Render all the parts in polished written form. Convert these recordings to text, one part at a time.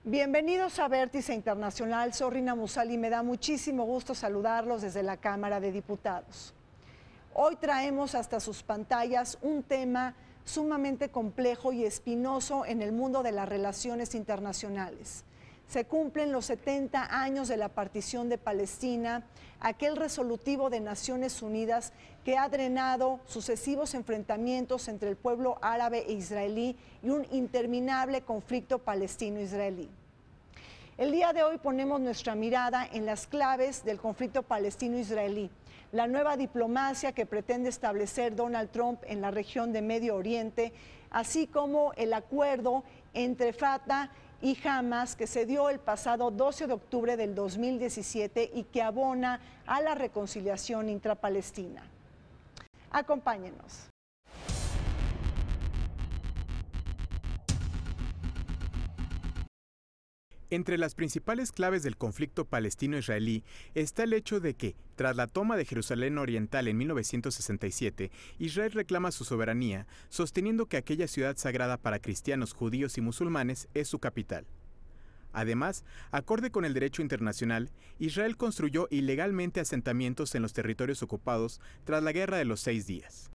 Bienvenidos a Vértice Internacional. Soy Rina Musali y me da muchísimo gusto saludarlos desde la Cámara de Diputados. Hoy traemos hasta sus pantallas un tema sumamente complejo y espinoso en el mundo de las relaciones internacionales. Se cumplen los 70 años de la partición de Palestina, aquel resolutivo de Naciones Unidas que ha drenado sucesivos enfrentamientos entre el pueblo árabe e israelí y un interminable conflicto palestino-israelí. El día de hoy ponemos nuestra mirada en las claves del conflicto palestino-israelí, la nueva diplomacia que pretende establecer Donald Trump en la región de Medio Oriente, así como el acuerdo entre Fatah y Hamas que se dio el pasado 12 de octubre del 2017 y que abona a la reconciliación intrapalestina. Acompáñenos. Entre las principales claves del conflicto palestino-israelí está el hecho de que, tras la toma de Jerusalén Oriental en 1967, Israel reclama su soberanía, sosteniendo que aquella ciudad sagrada para cristianos, judíos y musulmanes es su capital. Además, acorde con el derecho internacional, Israel construyó ilegalmente asentamientos en los territorios ocupados tras la Guerra de los 6 días.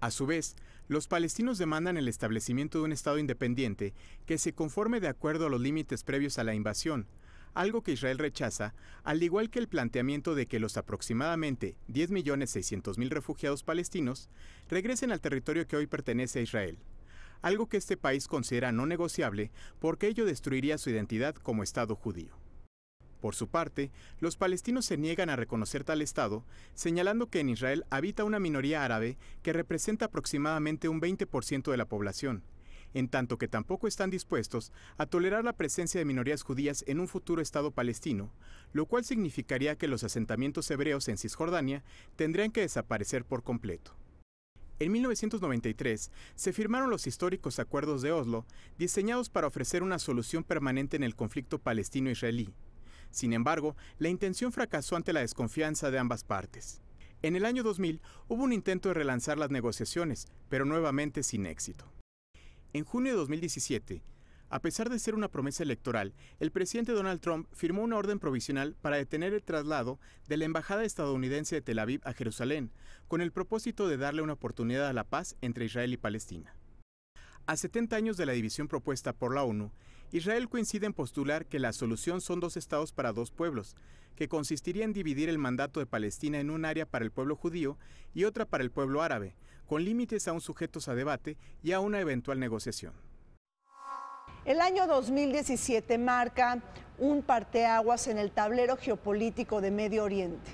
A su vez, los palestinos demandan el establecimiento de un Estado independiente que se conforme de acuerdo a los límites previos a la invasión, algo que Israel rechaza, al igual que el planteamiento de que los aproximadamente 10.600.000 refugiados palestinos regresen al territorio que hoy pertenece a Israel, algo que este país considera no negociable porque ello destruiría su identidad como Estado judío. Por su parte, los palestinos se niegan a reconocer tal Estado, señalando que en Israel habita una minoría árabe que representa aproximadamente un 20% de la población, en tanto que tampoco están dispuestos a tolerar la presencia de minorías judías en un futuro Estado palestino, lo cual significaría que los asentamientos hebreos en Cisjordania tendrían que desaparecer por completo. En 1993 se firmaron los históricos Acuerdos de Oslo, diseñados para ofrecer una solución permanente en el conflicto palestino-israelí. Sin embargo, la intención fracasó ante la desconfianza de ambas partes. En el año 2000 hubo un intento de relanzar las negociaciones, pero nuevamente sin éxito. En junio de 2017, a pesar de ser una promesa electoral, el presidente Donald Trump firmó una orden provisional para detener el traslado de la embajada estadounidense de Tel Aviv a Jerusalén, con el propósito de darle una oportunidad a la paz entre Israel y Palestina. A 70 años de la división propuesta por la ONU, Israel coincide en postular que la solución son 2 estados para 2 pueblos, que consistiría en dividir el mandato de Palestina en un área para el pueblo judío y otra para el pueblo árabe, con límites aún sujetos a debate y a una eventual negociación. El año 2017 marca un parteaguas en el tablero geopolítico de Medio Oriente.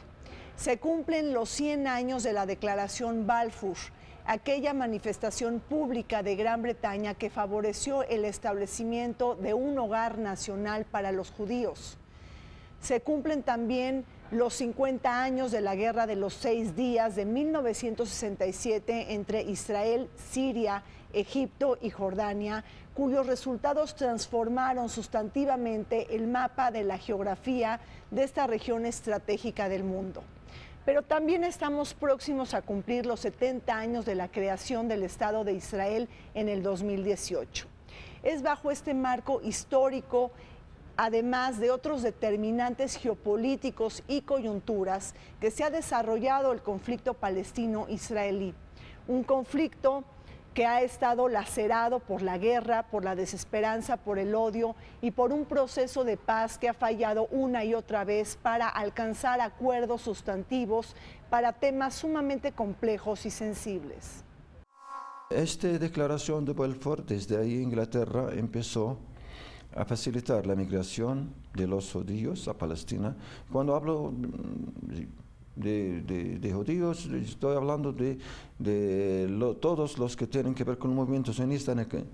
Se cumplen los 100 años de la Declaración Balfour, aquella manifestación pública de Gran Bretaña que favoreció el establecimiento de un hogar nacional para los judíos. Se cumplen también los 50 años de la Guerra de los 6 días de 1967 entre Israel, Siria, Egipto y Jordania, cuyos resultados transformaron sustantivamente el mapa de la geografía de esta región estratégica del mundo. Pero también estamos próximos a cumplir los 70 años de la creación del Estado de Israel en el 2018. Es bajo este marco histórico, además de otros determinantes geopolíticos y coyunturas, que se ha desarrollado el conflicto palestino-israelí. Un conflicto que ha estado lacerado por la guerra, por la desesperanza, por el odio y por un proceso de paz que ha fallado una y otra vez para alcanzar acuerdos sustantivos para temas sumamente complejos y sensibles. Esta declaración de Balfour, desde ahí Inglaterra empezó a facilitar la migración de los judíos a Palestina. Cuando hablo de judíos, estoy hablando de todos los que tienen que ver con el movimiento sionista en aquel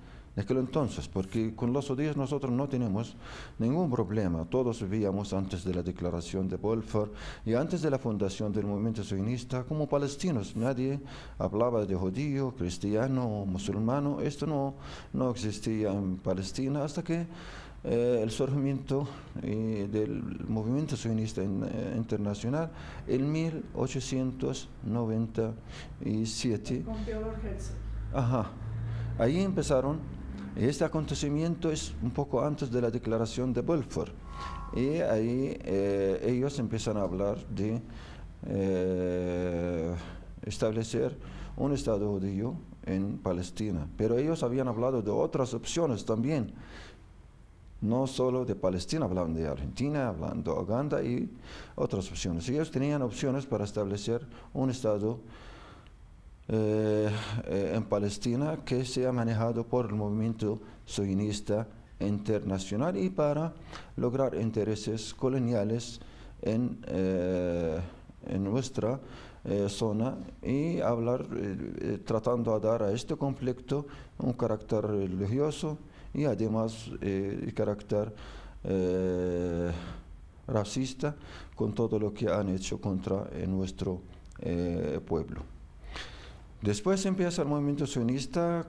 entonces, porque con los judíos nosotros no tenemos ningún problema. Todos vivíamos antes de la declaración de Balfour y antes de la fundación del movimiento sionista como palestinos. Nadie hablaba de judío, cristiano, musulmano. Esto no existía en Palestina hasta que el surgimiento del movimiento sionista internacional en 1897. Ajá. Ahí empezaron Este acontecimiento es un poco antes de la declaración de Balfour, y ahí ellos empiezan a hablar de establecer un Estado judío en Palestina, pero ellos habían hablado de otras opciones también, no solo de Palestina, hablaban de Argentina, hablaban de Uganda y otras opciones. Ellos tenían opciones para establecer un Estado en Palestina que sea manejado por el movimiento sionista internacional y para lograr intereses coloniales en nuestra zona, y hablar, tratando de dar a este conflicto un carácter religioso y además carácter racista, con todo lo que han hecho contra nuestro pueblo. Después empieza el movimiento sionista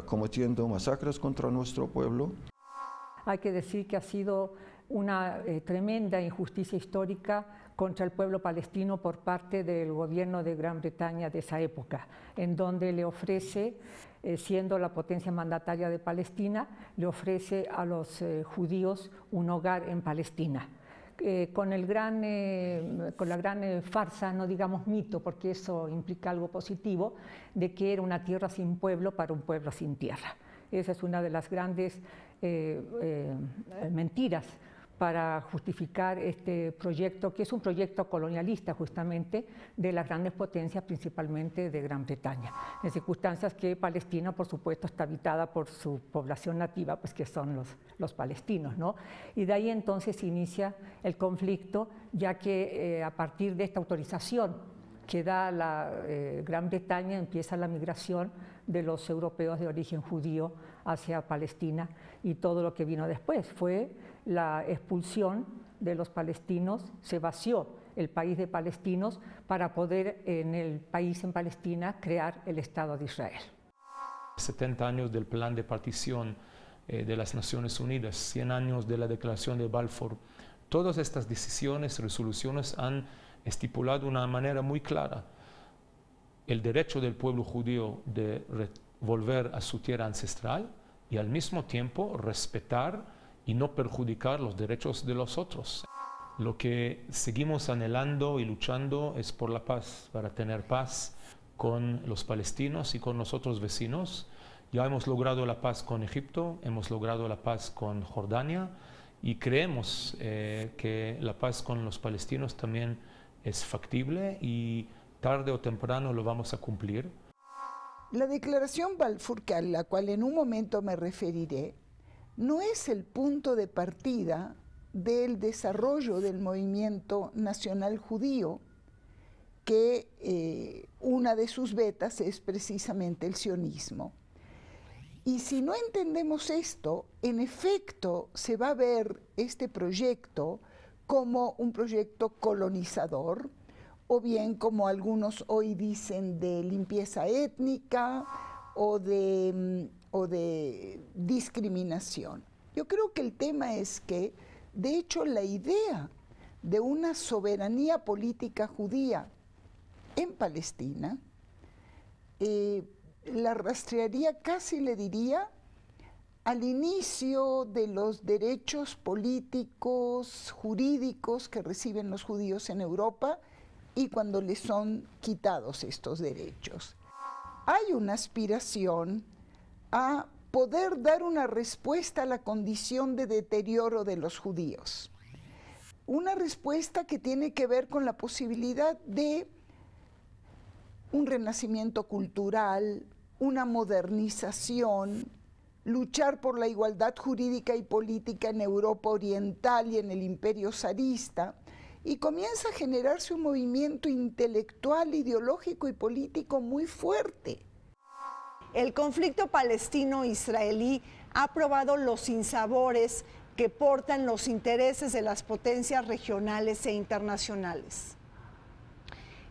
cometiendo masacres contra nuestro pueblo. Hay que decir que ha sido una tremenda injusticia histórica contra el pueblo palestino por parte del gobierno de Gran Bretaña de esa época, en donde le ofrece, siendo la potencia mandataria de Palestina, le ofrece a los judíos un hogar en Palestina. Con la gran farsa, no digamos mito, porque eso implica algo positivo, de que era una tierra sin pueblo para un pueblo sin tierra. Esa es una de las grandes mentiras para justificar este proyecto, que es un proyecto colonialista justamente de las grandes potencias, principalmente de Gran Bretaña, en circunstancias que Palestina, por supuesto, está habitada por su población nativa, pues que son los palestinos, ¿no? Y de ahí entonces inicia el conflicto, ya que a partir de esta autorización que da la Gran Bretaña empieza la migración de los europeos de origen judío hacia Palestina, y todo lo que vino después fue la expulsión de los palestinos. Se vació el país de palestinos para poder en el país, en Palestina, crear el Estado de Israel. 70 años del plan de partición de las Naciones Unidas, 100 años de la declaración de Balfour, todas estas decisiones, resoluciones han estipulado de una manera muy clara el derecho del pueblo judío de volver a su tierra ancestral y al mismo tiempo respetar y no perjudicar los derechos de los otros. Lo que seguimos anhelando y luchando es por la paz, para tener paz con los palestinos y con los otros vecinos. Ya hemos logrado la paz con Egipto, hemos logrado la paz con Jordania, y creemos que la paz con los palestinos también es factible, y tarde o temprano lo vamos a cumplir. La declaración Balfour, a la cual en un momento me referiré, no es el punto de partida del desarrollo del movimiento nacional judío, que una de sus vetas es precisamente el sionismo. Y si no entendemos esto, en efecto se va a ver este proyecto como un proyecto colonizador, o bien, como algunos hoy dicen, de limpieza étnica o de discriminación. Yo creo que el tema es que, de hecho, la idea de una soberanía política judía en Palestina la rastrearía, casi le diría, al inicio de los derechos políticos, jurídicos que reciben los judíos en Europa, y cuando les son quitados estos derechos. Hay una aspiración a poder dar una respuesta a la condición de deterioro de los judíos. Una respuesta que tiene que ver con la posibilidad de un renacimiento cultural, una modernización, luchar por la igualdad jurídica y política en Europa Oriental y en el Imperio zarista, y comienza a generarse un movimiento intelectual, ideológico y político muy fuerte. El conflicto palestino-israelí ha probado los sinsabores que portan los intereses de las potencias regionales e internacionales.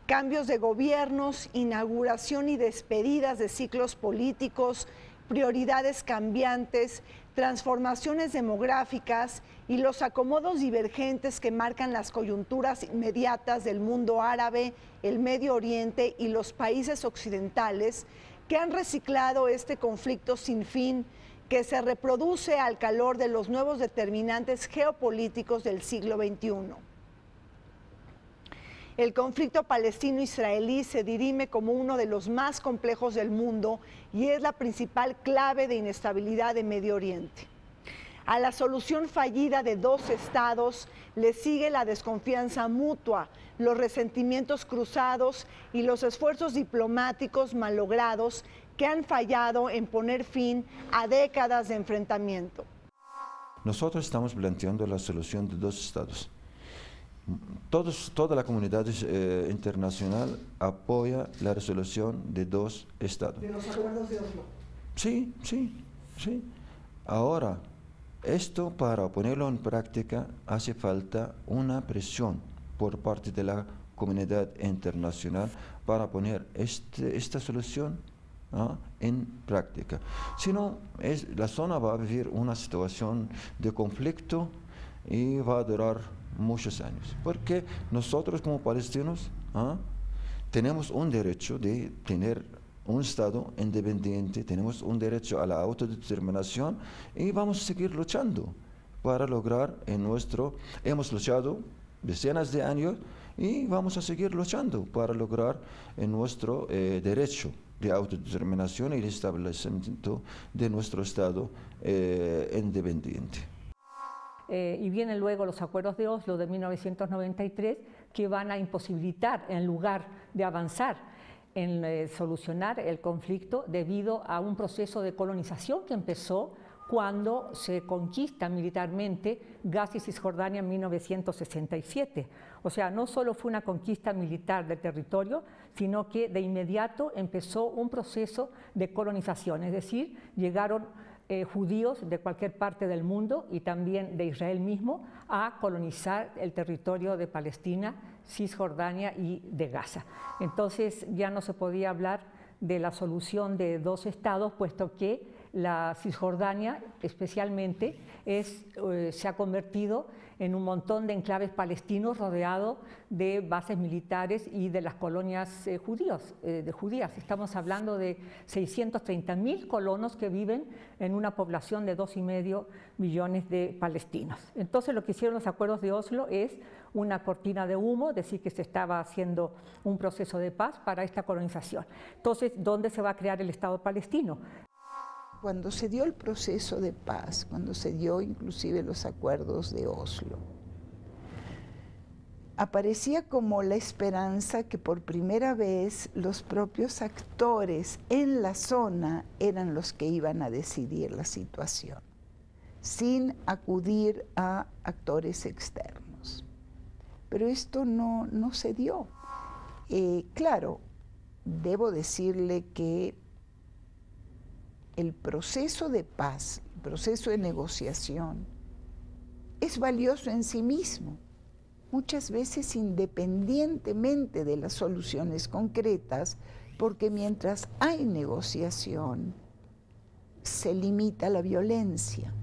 Cambios de gobiernos, inauguración y despedidas de ciclos políticos, prioridades cambiantes, transformaciones demográficas y los acomodos divergentes que marcan las coyunturas inmediatas del mundo árabe, el Medio Oriente y los países occidentales, que han reciclado este conflicto sin fin que se reproduce al calor de los nuevos determinantes geopolíticos del siglo XXI. El conflicto palestino-israelí se dirime como uno de los más complejos del mundo y es la principal clave de inestabilidad de Medio Oriente. A la solución fallida de dos estados le sigue la desconfianza mutua, los resentimientos cruzados y los esfuerzos diplomáticos malogrados que han fallado en poner fin a décadas de enfrentamiento. Nosotros estamos planteando la solución de dos estados. Toda la comunidad internacional apoya la resolución de dos estados. ¿De los acuerdos de Oslo? Sí, sí, sí. Ahora, esto para ponerlo en práctica hace falta una presión por parte de la comunidad internacional para poner esta solución en práctica. Si no, la zona va a vivir una situación de conflicto y va a durar muchos años, porque nosotros como palestinos tenemos un derecho de tener un Estado independiente, tenemos un derecho a la autodeterminación y vamos a seguir luchando para lograr hemos luchado decenas de años y vamos a seguir luchando para lograr nuestro derecho de autodeterminación y el establecimiento de nuestro Estado independiente. Y vienen luego los acuerdos de Oslo de 1993 que van a imposibilitar, en lugar de avanzar en solucionar el conflicto debido a un proceso de colonización que empezó cuando se conquista militarmente Gaza y Cisjordania en 1967. O sea, no solo fue una conquista militar del territorio, sino que de inmediato empezó un proceso de colonización, es decir, llegaron judíos de cualquier parte del mundo y también de Israel mismo a colonizar el territorio de Palestina, Cisjordania y de Gaza. Entonces ya no se podía hablar de la solución de dos estados, puesto que la Cisjordania especialmente se ha convertido en un montón de enclaves palestinos rodeados de bases militares y de las colonias judías. Estamos hablando de 630.000 colonos que viven en una población de 2,5 millones de palestinos. Entonces lo que hicieron los acuerdos de Oslo es una cortina de humo, decir que se estaba haciendo un proceso de paz para esta colonización. Entonces, ¿dónde se va a crear el Estado palestino? Cuando se dio el proceso de paz, cuando se dio inclusive los acuerdos de Oslo, aparecía como la esperanza que por primera vez los propios actores en la zona eran los que iban a decidir la situación, sin acudir a actores externos. Pero esto no se dio. Claro, debo decirle que el proceso de paz, el proceso de negociación, es valioso en sí mismo, muchas veces independientemente de las soluciones concretas, porque mientras hay negociación, se limita la violencia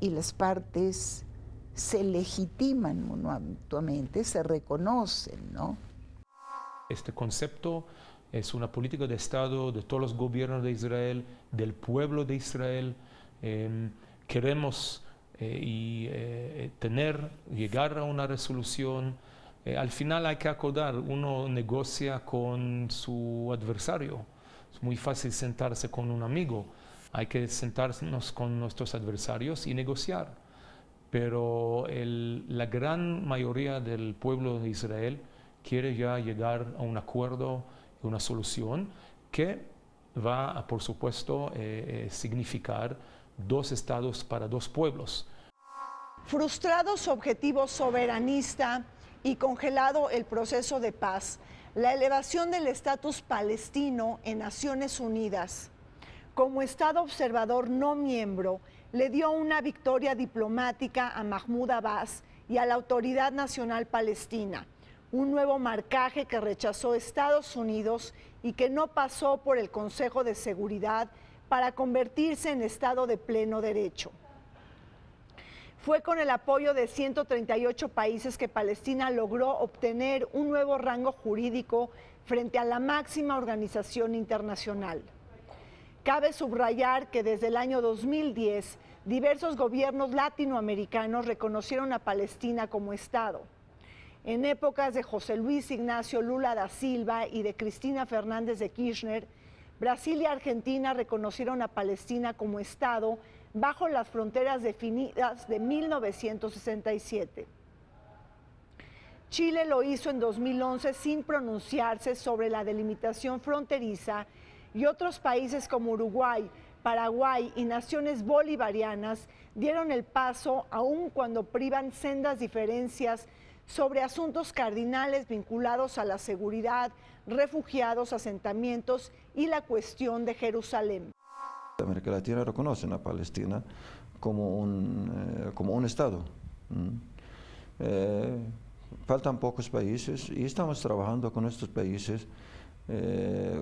y las partes se legitiman mutuamente, se reconocen, ¿no? Este concepto es una política de Estado de todos los gobiernos de Israel, del pueblo de Israel. Queremos llegar a una resolución. Al final hay que acordar, uno negocia con su adversario. Es muy fácil sentarse con un amigo. Hay que sentarnos con nuestros adversarios y negociar. Pero la gran mayoría del pueblo de Israel quiere ya llegar a un acuerdo, una solución que va a, por supuesto, significar dos estados para dos pueblos. Frustrado su objetivo soberanista y congelado el proceso de paz, la elevación del estatus palestino en Naciones Unidas como Estado observador no miembro le dio una victoria diplomática a Mahmoud Abbas y a la Autoridad Nacional Palestina, un nuevo marcaje que rechazó Estados Unidos y que no pasó por el Consejo de Seguridad para convertirse en Estado de pleno derecho. Fue con el apoyo de 138 países que Palestina logró obtener un nuevo rango jurídico frente a la máxima organización internacional. Cabe subrayar que desde el año 2010, diversos gobiernos latinoamericanos reconocieron a Palestina como Estado. En épocas de José Luis Ignacio Lula da Silva y de Cristina Fernández de Kirchner, Brasil y Argentina reconocieron a Palestina como Estado bajo las fronteras definidas de 1967. Chile lo hizo en 2011 sin pronunciarse sobre la delimitación fronteriza, y otros países como Uruguay, Paraguay y naciones bolivarianas dieron el paso aun cuando privan sendas diferencias sobre asuntos cardinales vinculados a la seguridad, refugiados, asentamientos y la cuestión de Jerusalén. América Latina reconocen a Palestina como un Estado. Faltan pocos países y estamos trabajando con estos países.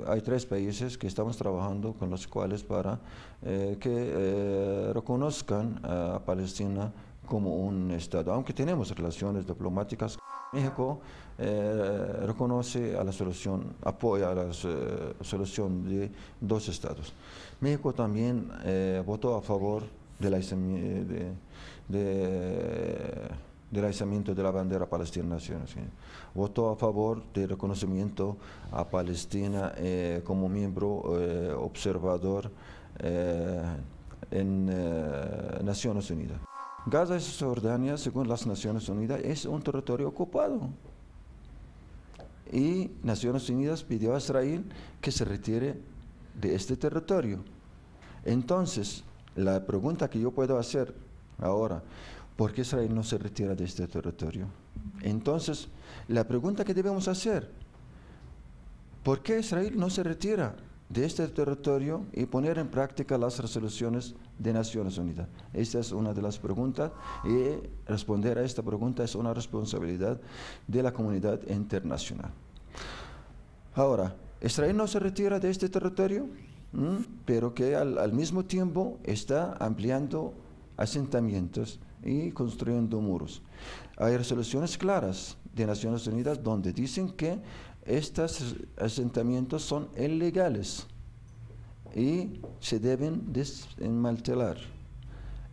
Hay 3 países que estamos trabajando con los cuales para que reconozcan a Palestina como un Estado, aunque tenemos relaciones diplomáticas. México reconoce a la solución, apoya a la solución de 2 estados. México también votó a favor del izamiento de la bandera palestina nacional. ¿Sí? Votó a favor del reconocimiento a Palestina como miembro observador en Naciones Unidas. Gaza y Cisjordania, según las Naciones Unidas, es un territorio ocupado. Y Naciones Unidas pidió a Israel que se retire de este territorio. Entonces, la pregunta que yo puedo hacer ahora, ¿por qué Israel no se retira de este territorio? Entonces, la pregunta que debemos hacer, ¿por qué Israel no se retira de este territorio y poner en práctica las resoluciones de Naciones Unidas? Esta es una de las preguntas, y responder a esta pregunta es una responsabilidad de la comunidad internacional. Ahora, Israel no se retira de este territorio, pero que al mismo tiempo está ampliando asentamientos y construyendo muros. Hay resoluciones claras de Naciones Unidas donde dicen que estos asentamientos son ilegales y se deben desmantelar.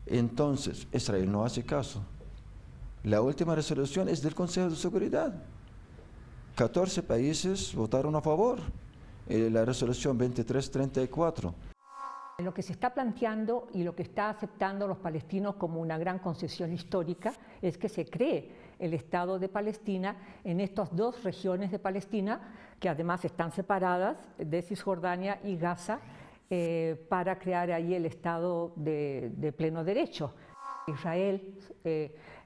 Entonces, Israel no hace caso. La última resolución es del Consejo de Seguridad. 14 países votaron a favor. La resolución 2334. Lo que se está planteando y lo que está aceptando los palestinos como una gran concesión histórica es que se cree el Estado de Palestina en estas 2 regiones de Palestina, que además están separadas, de Cisjordania y Gaza, para crear ahí el Estado de pleno derecho. Israel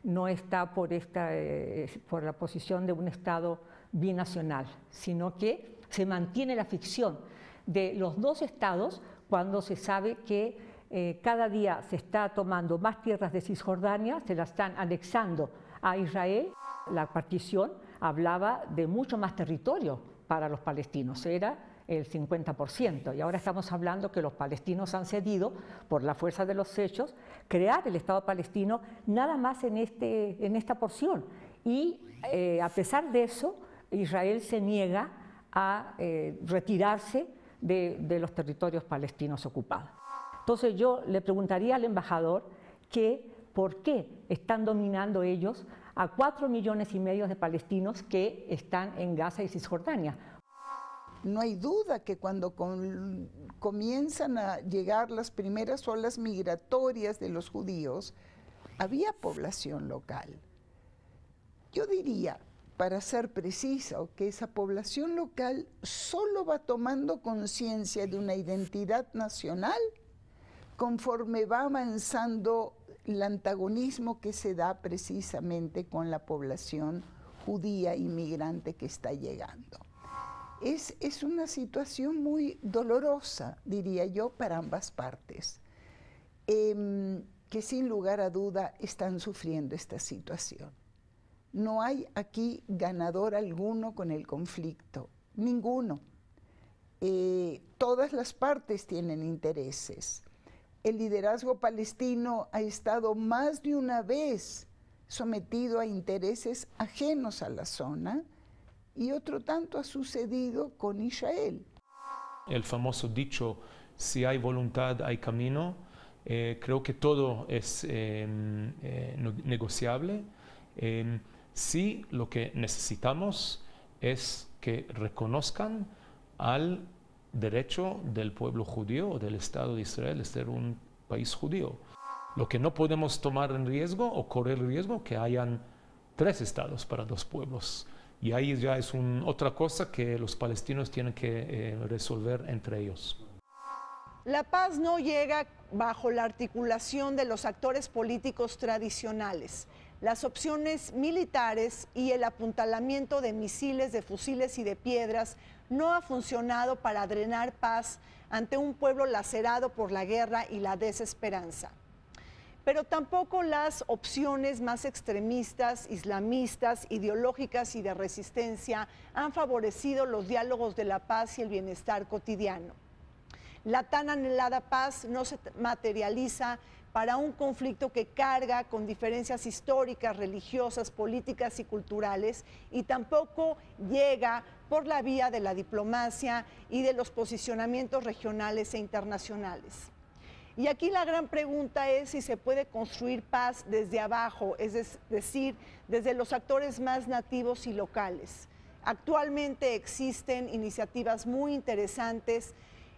no está por la posición de un Estado binacional, sino que se mantiene la ficción de los 2 estados cuando se sabe que cada día se está tomando más tierras de Cisjordania, se las están anexando a Israel. La partición hablaba de mucho más territorio para los palestinos, era el 50%, y ahora estamos hablando que los palestinos han cedido, por la fuerza de los hechos, crear el Estado palestino nada más en esta porción. Y a pesar de eso, Israel se niega a retirarse de los territorios palestinos ocupados. Entonces yo le preguntaría al embajador que por qué están dominando ellos a 4,5 millones de palestinos que están en Gaza y Cisjordania. No hay duda que cuando comienzan a llegar las primeras olas migratorias de los judíos, había población local. Yo diría, para ser preciso, que esa población local solo va tomando conciencia de una identidad nacional conforme va avanzando el antagonismo que se da precisamente con la población judía inmigrante que está llegando. Es una situación muy dolorosa, diría yo, para ambas partes, que sin lugar a duda están sufriendo esta situación. No hay aquí ganador alguno con el conflicto, ninguno. Todas las partes tienen intereses. El liderazgo palestino ha estado más de una vez sometido a intereses ajenos a la zona, y otro tanto ha sucedido con Israel. El famoso dicho Si hay voluntad, hay camino. Creo que todo es negociable. Sí, lo que necesitamos es que reconozcan al derecho del pueblo judío o del Estado de Israel de ser un país judío. Lo que no podemos tomar en riesgo o correr riesgo que hayan 3 estados para 2 pueblos. Y ahí ya es otra cosa que los palestinos tienen que resolver entre ellos. La paz no llega bajo la articulación de los actores políticos tradicionales. Las opciones militares y el apuntalamiento de misiles, de fusiles y de piedras no ha funcionado para drenar paz ante un pueblo lacerado por la guerra y la desesperanza. Pero tampoco las opciones más extremistas, islamistas, ideológicas y de resistencia han favorecido los diálogos de la paz y el bienestar cotidiano. La tan anhelada paz no se materializa para un conflicto que carga con diferencias históricas, religiosas, políticas y culturales, y tampoco llega por la vía de la diplomacia y de los posicionamientos regionales e internacionales. Y aquí la gran pregunta es si se puede construir paz desde abajo, es decir, desde los actores más nativos y locales. Actualmente existen iniciativas muy interesantes,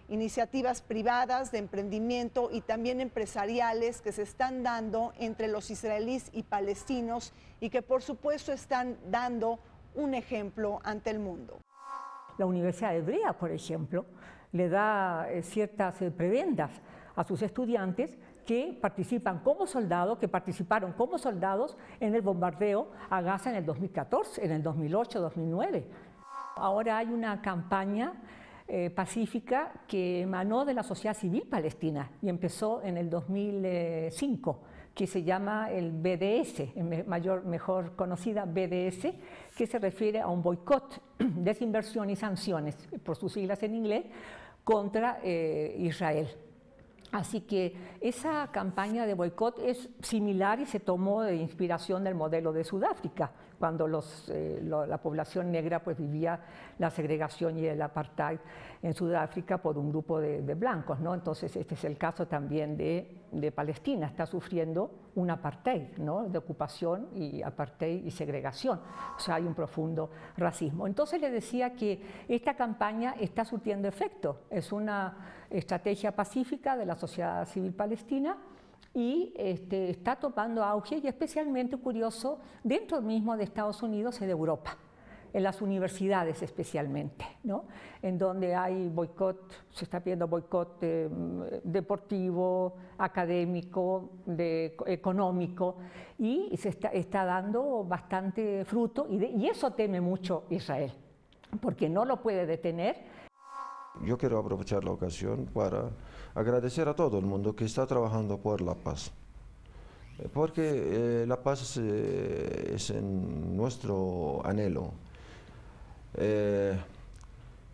iniciativas privadas de emprendimiento y también empresariales que se están dando entre los israelíes y palestinos y que por supuesto están dando un ejemplo ante el mundo. La Universidad Hebrea, por ejemplo, le da ciertas prebendas a sus estudiantes que participaron como soldados en el bombardeo a Gaza en el 2014, en el 2008, 2009. Ahora hay una campaña pacífica que emanó de la sociedad civil palestina y empezó en el 2005, que se llama el BDS, mejor conocida BDS, que se refiere a un boicot, desinversión y sanciones, por sus siglas en inglés, contra Israel. Así que esa campaña de boicot es similar y se tomó de inspiración del modelo de Sudáfrica, cuando la población negra pues vivía la segregación y el apartheid en Sudáfrica por un grupo de blancos, ¿no? Entonces este es el caso también de Palestina, está sufriendo un apartheid, ¿no? De ocupación y apartheid y segregación, o sea hay un profundo racismo. Entonces le decía que esta campaña está surtiendo efecto, es una estrategia pacífica de la sociedad civil palestina y está tomando auge y especialmente curioso dentro mismo de Estados Unidos y de Europa, en las universidades especialmente, ¿no? En donde hay boicot, se está viendo boicot deportivo, académico, económico, y se está dando bastante fruto y eso teme mucho Israel, porque no lo puede detener. Yo quiero aprovechar la ocasión para agradecer a todo el mundo que está trabajando por la paz, porque la paz es en nuestro anhelo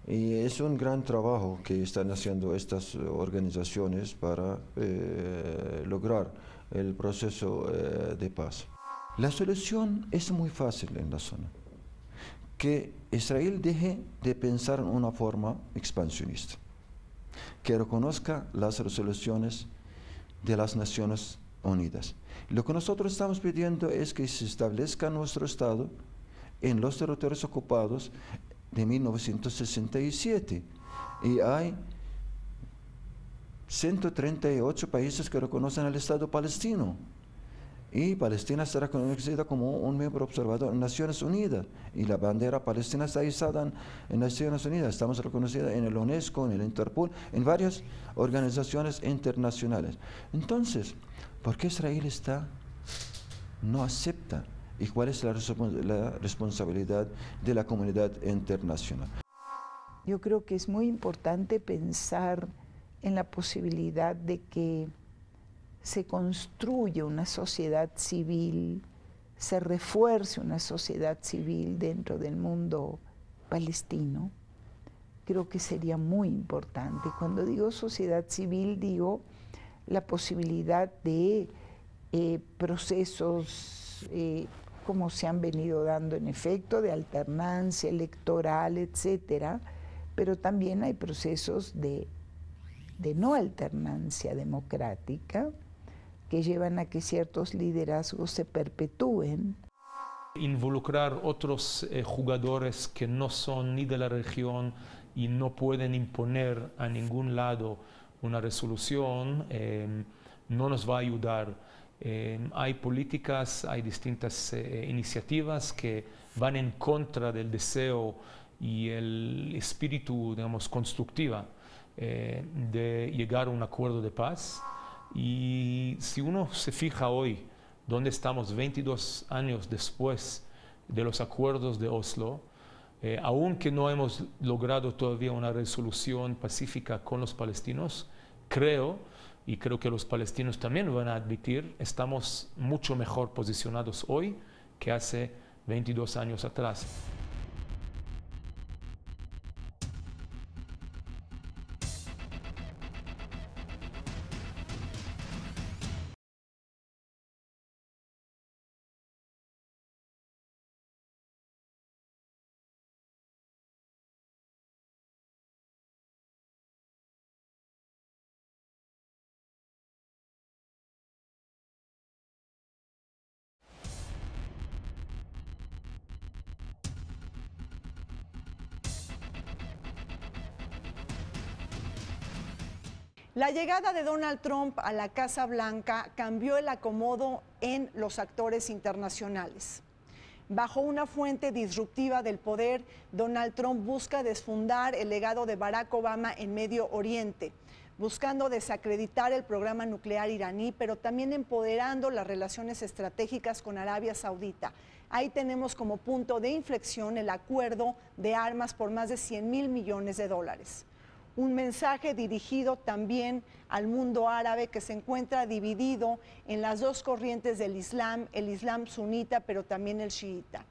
y es un gran trabajo que están haciendo estas organizaciones para lograr el proceso de paz. La solución es muy fácil en la zona. Que Israel deje de pensar en una forma expansionista, que reconozca las resoluciones de las Naciones Unidas. Lo que nosotros estamos pidiendo es que se establezca nuestro Estado en los territorios ocupados de 1967 y hay 138 países que reconocen al Estado palestino. Y Palestina será reconocida como un miembro observador en Naciones Unidas. Y la bandera palestina está izada en Naciones Unidas. Estamos reconocidos en el UNESCO, en el Interpol, en varias organizaciones internacionales. Entonces, ¿por qué Israel no acepta? ¿Y cuál es la responsabilidad de la comunidad internacional? Yo creo que es muy importante pensar en la posibilidad de que se construye una sociedad civil, se refuerce una sociedad civil dentro del mundo palestino. Creo que sería muy importante. Cuando digo sociedad civil, digo la posibilidad de procesos como se han venido dando en efecto, de alternancia electoral, etcétera, pero también hay procesos de de no alternancia democrática que llevan a que ciertos liderazgos se perpetúen. Involucrar otros jugadores que no son ni de la región y no pueden imponer a ningún lado una resolución, no nos va a ayudar. Hay políticas, hay distintas iniciativas que van en contra del deseo y el espíritu, digamos, constructiva de llegar a un acuerdo de paz. Y si uno se fija hoy, donde estamos 22 años después de los acuerdos de Oslo, aunque no hemos logrado todavía una resolución pacífica con los palestinos, creo que los palestinos también van a admitir, estamos mucho mejor posicionados hoy que hace 22 años atrás. La llegada de Donald Trump a la Casa Blanca cambió el acomodo en los actores internacionales. Bajo una fuente disruptiva del poder, Donald Trump busca desfundar el legado de Barack Obama en Medio Oriente, buscando desacreditar el programa nuclear iraní, pero también empoderando las relaciones estratégicas con Arabia Saudita. Ahí tenemos como punto de inflexión el acuerdo de armas por más de $100.000 millones. Un mensaje dirigido también al mundo árabe, que se encuentra dividido en las dos corrientes del Islam, el Islam sunita, pero también el chiita.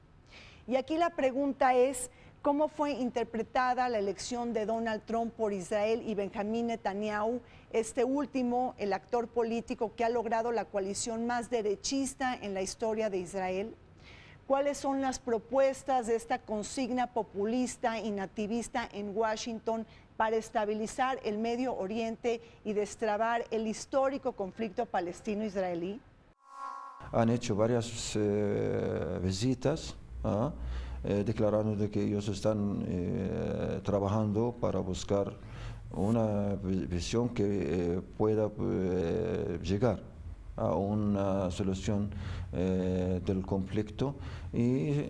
Y aquí la pregunta es, ¿cómo fue interpretada la elección de Donald Trump por Israel y Benjamín Netanyahu, este último, el actor político que ha logrado la coalición más derechista en la historia de Israel? ¿Cuáles son las propuestas de esta consigna populista y nativista en Washington para estabilizar el Medio Oriente y destrabar el histórico conflicto palestino-israelí? Han hecho varias visitas, declarando de que ellos están trabajando para buscar una visión que pueda llegar a una solución del conflicto, y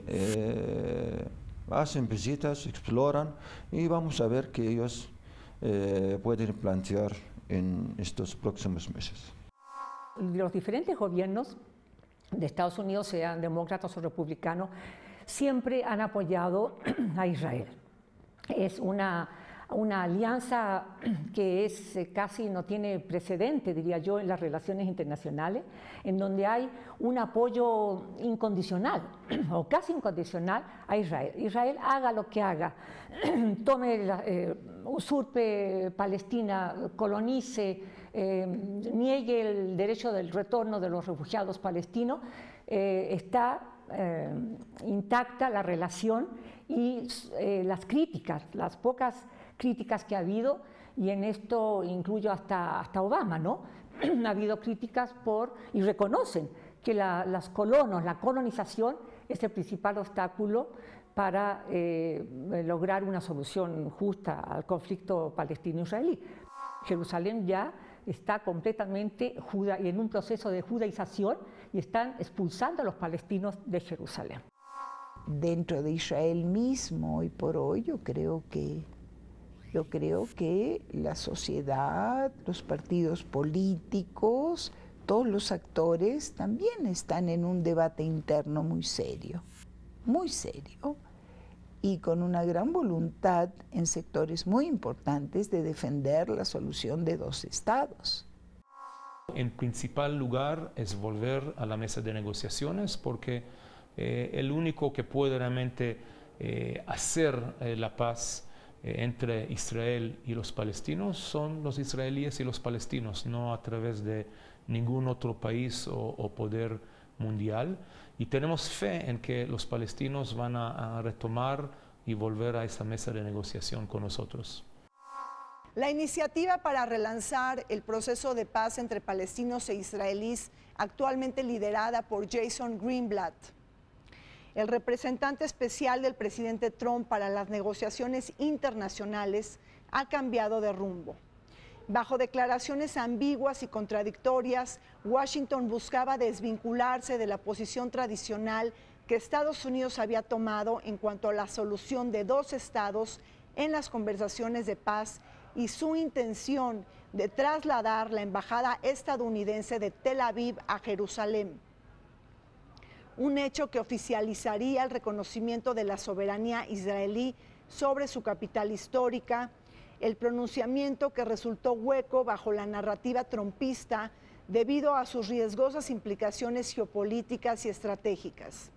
hacen visitas, exploran, y vamos a ver qué ellos pueden plantear en estos próximos meses. Los diferentes gobiernos de Estados Unidos, sean demócratas o republicanos, siempre han apoyado a Israel. Es una alianza que casi no tiene precedente, diría yo, en las relaciones internacionales, en donde hay un apoyo incondicional o casi incondicional a Israel. Israel haga lo que haga, usurpe Palestina, colonice, niegue el derecho del retorno de los refugiados palestinos, está intacta la relación y las críticas, las pocas críticas que ha habido, y en esto incluyo hasta Obama, ¿no? Ha habido críticas y reconocen que los colonos, la colonización es el principal obstáculo para lograr una solución justa al conflicto palestino-israelí. Jerusalén ya está completamente en un proceso de judaización y están expulsando a los palestinos de Jerusalén. Dentro de Israel mismo, hoy por hoy, yo creo que la sociedad, los partidos políticos, todos los actores también están en un debate interno muy serio, y con una gran voluntad en sectores muy importantes de defender la solución de dos estados. En principal lugar es volver a la mesa de negociaciones, porque el único que puede realmente hacer la paz entre Israel y los palestinos son los israelíes y los palestinos, no a través de ningún otro país o poder mundial. Y tenemos fe en que los palestinos van a retomar y volver a esa mesa de negociación con nosotros. La iniciativa para relanzar el proceso de paz entre palestinos e israelíes, actualmente liderada por Jason Greenblatt, el representante especial del presidente Trump para las negociaciones internacionales, ha cambiado de rumbo. Bajo declaraciones ambiguas y contradictorias, Washington buscaba desvincularse de la posición tradicional que Estados Unidos había tomado en cuanto a la solución de dos estados en las conversaciones de paz y su intención de trasladar la embajada estadounidense de Tel Aviv a Jerusalén. Un hecho que oficializaría el reconocimiento de la soberanía israelí sobre su capital histórica, el pronunciamiento que resultó hueco bajo la narrativa trumpista debido a sus riesgosas implicaciones geopolíticas y estratégicas.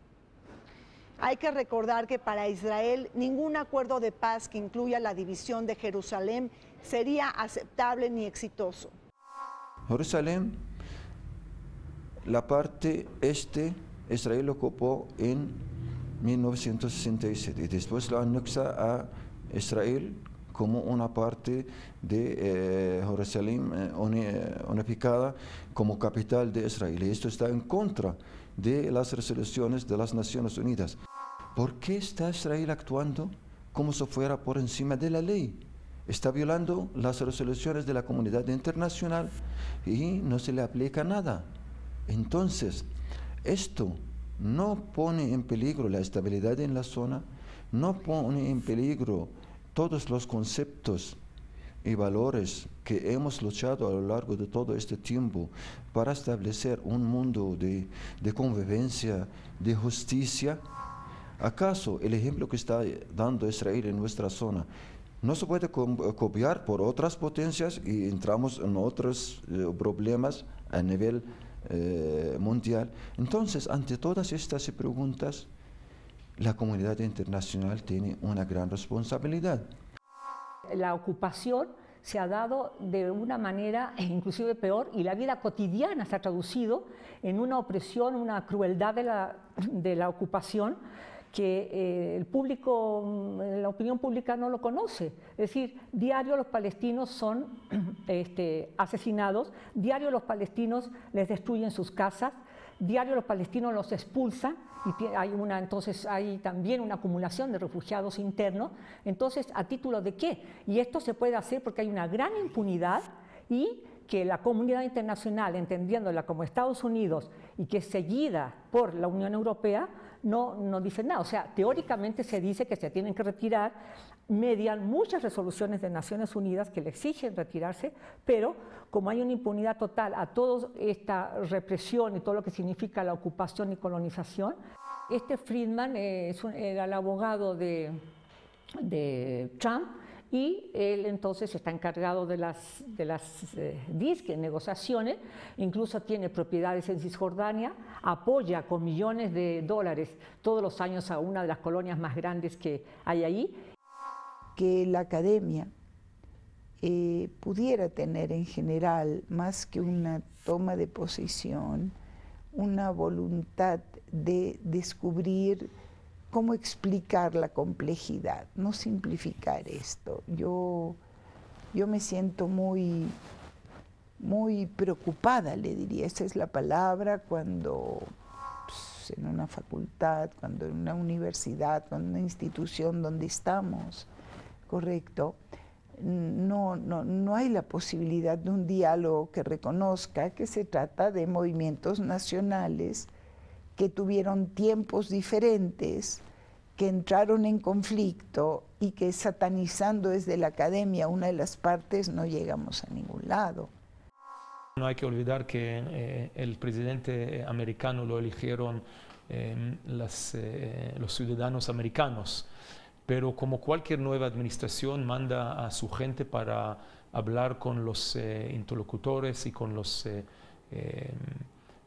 Hay que recordar que para Israel ningún acuerdo de paz que incluya la división de Jerusalén sería aceptable ni exitoso. Jerusalén, la parte este, Israel ocupó en 1967 y después lo anexa a Israel como una parte de Jerusalén unificada como capital de Israel. Y esto está en contra de las resoluciones de las Naciones Unidas. ¿Por qué está Israel actuando como si fuera por encima de la ley? Está violando las resoluciones de la comunidad internacional y no se le aplica nada. Entonces, esto no pone en peligro la estabilidad en la zona, no pone en peligro todos los conceptos y valores que hemos luchado a lo largo de todo este tiempo para establecer un mundo de convivencia, de justicia. ¿Acaso el ejemplo que está dando Israel en nuestra zona no se puede copiar por otras potencias y entramos en otros problemas a nivel mundial? Entonces, ante todas estas preguntas, la comunidad internacional tiene una gran responsabilidad. La ocupación se ha dado de una manera inclusive peor y la vida cotidiana se ha traducido en una opresión, una crueldad de la ocupación que el público, la opinión pública no lo conoce. Es decir, diario los palestinos son asesinados, diario los palestinos les destruyen sus casas, diario los palestinos los expulsan y entonces hay también una acumulación de refugiados internos. Entonces, ¿a título de qué? Y esto se puede hacer porque hay una gran impunidad y que la comunidad internacional, entendiéndola como Estados Unidos y que es seguida por la Unión Europea, no dice nada. O sea, teóricamente se dice que se tienen que retirar, median muchas resoluciones de Naciones Unidas que le exigen retirarse, pero como hay una impunidad total a toda esta represión y todo lo que significa la ocupación y colonización, Friedman era el abogado de Trump y él entonces está encargado de las negociaciones, incluso tiene propiedades en Cisjordania, apoya con millones de dólares todos los años a una de las colonias más grandes que hay ahí. Que la academia pudiera tener en general, más que una toma de posición, una voluntad de descubrir cómo explicar la complejidad, no simplificar esto. Yo me siento muy preocupada, le diría, esa es la palabra, cuando en una facultad, cuando en una universidad, cuando en una institución donde estamos, correcto, no hay la posibilidad de un diálogo que reconozca que se trata de movimientos nacionales que tuvieron tiempos diferentes, que entraron en conflicto y que satanizando desde la academia una de las partes no llegamos a ningún lado. No hay que olvidar que el presidente americano lo eligieron los ciudadanos americanos, pero como cualquier nueva administración manda a su gente para hablar con los interlocutores y con los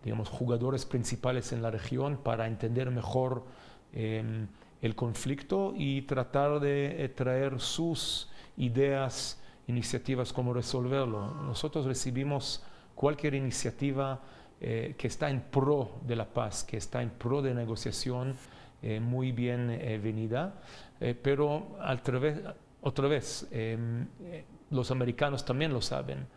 digamos, jugadores principales en la región para entender mejor el conflicto y tratar de traer sus ideas, iniciativas, cómo resolverlo. Nosotros recibimos cualquier iniciativa que está en pro de la paz, que está en pro de negociación, muy bien venida, pero otra vez los americanos también lo saben.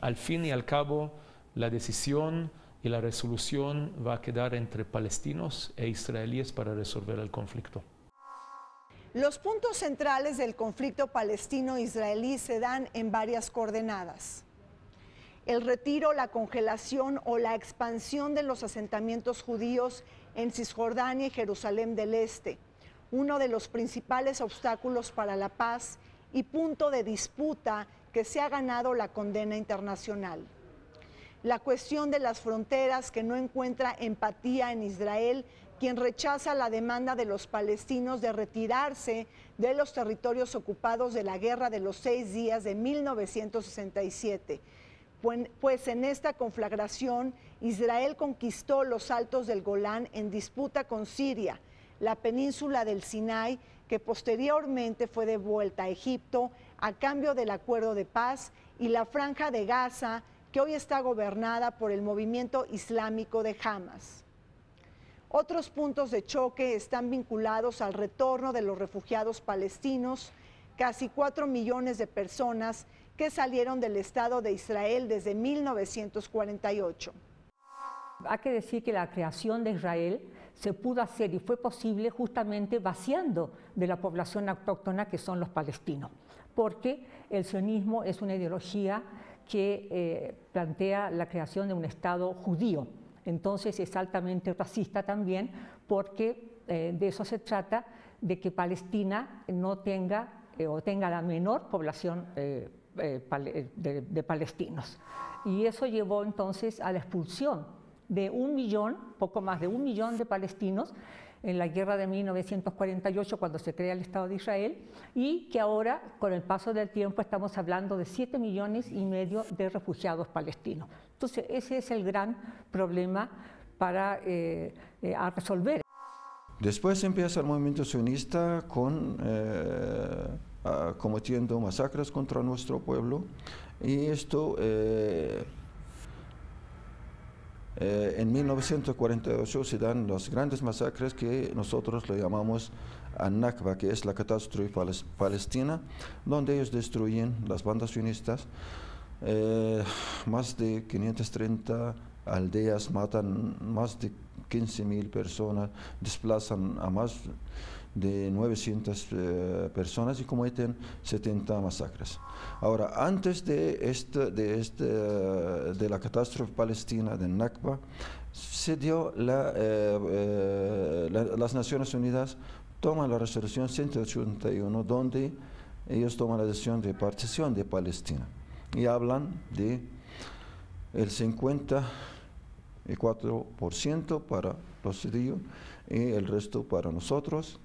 Al fin y al cabo, la decisión y la resolución va a quedar entre palestinos e israelíes para resolver el conflicto. Los puntos centrales del conflicto palestino-israelí se dan en varias coordenadas. El retiro, la congelación o la expansión de los asentamientos judíos en Cisjordania y Jerusalén del Este, uno de los principales obstáculos para la paz y punto de disputa que se ha ganado la condena internacional. La cuestión de las fronteras, que no encuentra empatía en Israel, quien rechaza la demanda de los palestinos de retirarse de los territorios ocupados de la Guerra de los 6 días de 1967. Pues en esta conflagración, Israel conquistó los altos del Golán en disputa con Siria, la península del Sinai, que posteriormente fue devuelta a Egipto a cambio del acuerdo de paz, y la franja de Gaza, que hoy está gobernada por el movimiento islámico de Hamas. Otros puntos de choque están vinculados al retorno de los refugiados palestinos, casi 4 millones de personas que salieron del Estado de Israel desde 1948. Hay que decir que la creación de Israel se pudo hacer y fue posible justamente vaciando de la población autóctona, que son los palestinos, porque el sionismo es una ideología que plantea la creación de un Estado judío. Entonces es altamente racista también, porque de eso se trata, de que Palestina no tenga o tenga la menor población de palestinos. Y eso llevó entonces a la expulsión de 1 millón, poco más de 1 millón de palestinos en la guerra de 1948, cuando se crea el Estado de Israel, y que ahora, con el paso del tiempo, estamos hablando de 7,5 millones de refugiados palestinos. Entonces, ese es el gran problema para a resolver. Después empieza el movimiento sionista cometiendo masacres contra nuestro pueblo, y esto en 1948 se dan las grandes masacres que nosotros le llamamos Al-Nakba, que es la catástrofe palestina, donde ellos destruyen, las bandas sionistas, más de 530 aldeas, matan más de 15,000 personas, desplazan a más de 900 personas y cometen 70 masacres. Ahora, antes de la catástrofe palestina de Nakba, se dio las Naciones Unidas toman la resolución 181, donde ellos toman la decisión de partición de Palestina y hablan de el 54% para los judíos y el resto para nosotros.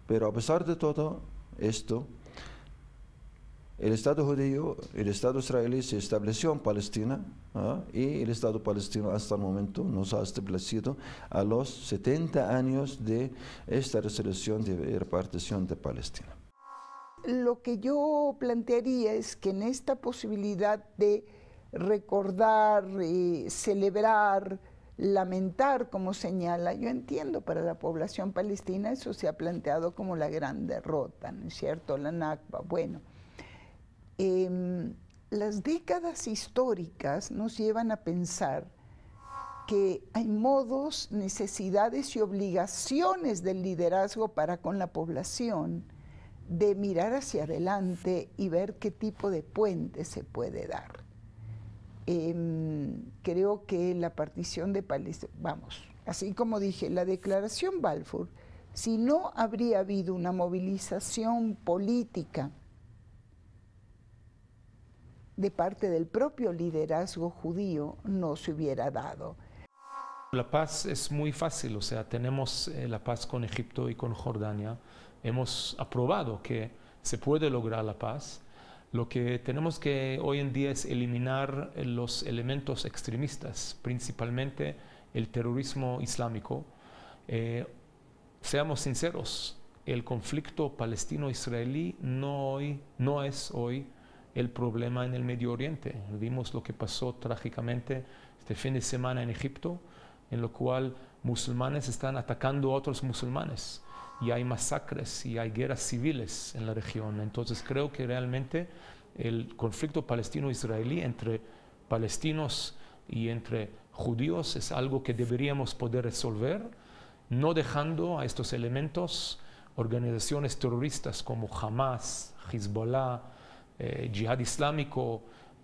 Pero a pesar de todo esto, el Estado judío, el Estado israelí se estableció en Palestina, y el Estado palestino hasta el momento nos ha establecido a los 70 años de esta resolución de repartición de Palestina. Lo que yo plantearía es que en esta posibilidad de recordar, celebrar, lamentar, como señala, yo entiendo, para la población palestina eso se ha planteado como la gran derrota, ¿no es cierto? La Nakba. Bueno, las décadas históricas nos llevan a pensar que hay modos, necesidades y obligaciones del liderazgo para con la población de mirar hacia adelante y ver qué tipo de puente se puede dar. Creo que la partición de Palestina, así como dije, la declaración Balfour, si no habría habido una movilización política de parte del propio liderazgo judío, no se hubiera dado. La paz es muy fácil, o sea, tenemos la paz con Egipto y con Jordania, hemos aprobado que se puede lograr la paz. Lo que tenemos que hoy en día es eliminar los elementos extremistas, principalmente el terrorismo islámico. Seamos sinceros, el conflicto palestino-israelí no es hoy el problema en el Medio Oriente. Vimos lo que pasó trágicamente este fin de semana en Egipto, en lo cual musulmanes están atacando a otros musulmanes. y hay masacres y hay guerras civiles en la región. Entonces creo que realmente el conflicto palestino-israelí entre palestinos y entre judíos es algo que deberíamos poder resolver, no dejando a estos elementos organizaciones terroristas como Hamas, Hezbollah, Yihad Islámico,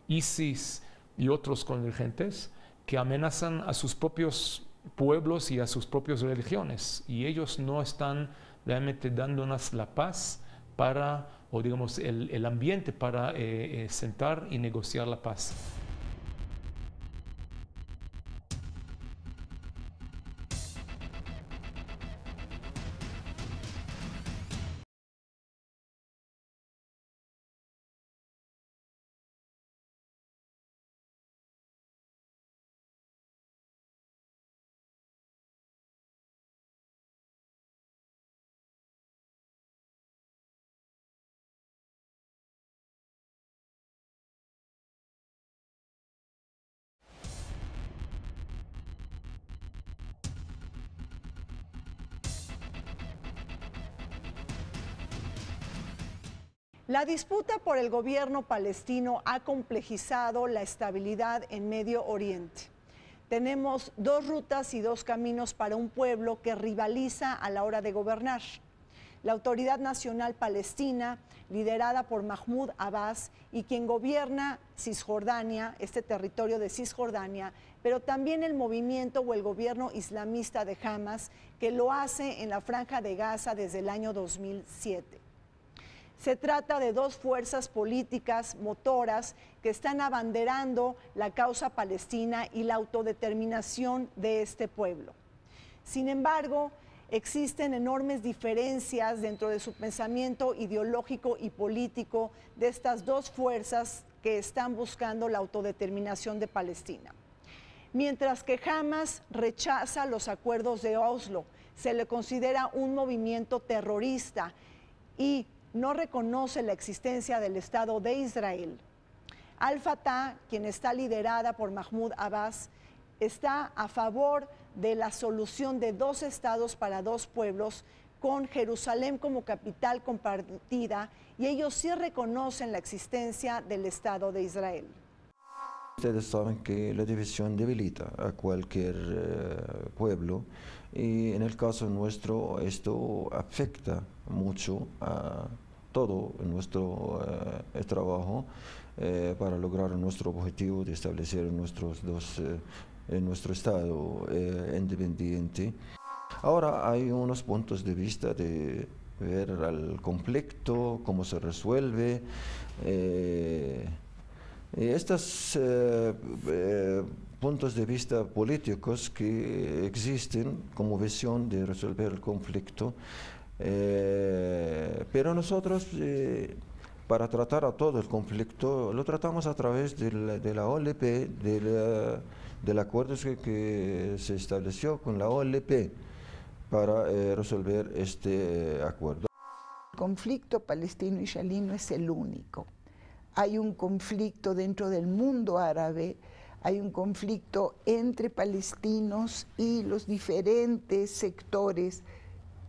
ISIS y otros convergentes que amenazan a sus propios pueblos y a sus propias religiones, y ellos no están realmente dándonos la paz para, o digamos, el ambiente para sentar y negociar la paz. La disputa por el gobierno palestino ha complejizado la estabilidad en Medio Oriente. Tenemos dos rutas y dos caminos para un pueblo que rivaliza a la hora de gobernar. La Autoridad Nacional Palestina, liderada por Mahmoud Abbas, y quien gobierna Cisjordania, este territorio de Cisjordania, pero también el movimiento o el gobierno islamista de Hamas, que lo hace en la Franja de Gaza desde el año 2007. Se trata de dos fuerzas políticas motoras que están abanderando la causa palestina y la autodeterminación de este pueblo. Sin embargo, existen enormes diferencias dentro de su pensamiento ideológico y político de estas dos fuerzas que están buscando la autodeterminación de Palestina. Mientras que Hamas rechaza los acuerdos de Oslo, se le considera un movimiento terrorista y no reconoce la existencia del Estado de Israel. Al-Fatah, quien está liderada por Mahmoud Abbas, está a favor de la solución de dos estados para dos pueblos, con Jerusalén como capital compartida, y ellos sí reconocen la existencia del Estado de Israel. Ustedes saben que la división debilita a cualquier pueblo, y en el caso nuestro esto afecta mucho a todo nuestro trabajo para lograr nuestro objetivo de establecer nuestro Estado independiente. Ahora hay unos puntos de vista de ver el conflicto, cómo se resuelve. Estos puntos de vista políticos que existen como visión de resolver el conflicto, pero nosotros para tratar a todo el conflicto lo tratamos a través de la OLP, del acuerdo que se estableció con la OLP para resolver este acuerdo. El conflicto palestino-israelí no es el único. Hay un conflicto dentro del mundo árabe, hay un conflicto entre palestinos y los diferentes sectores,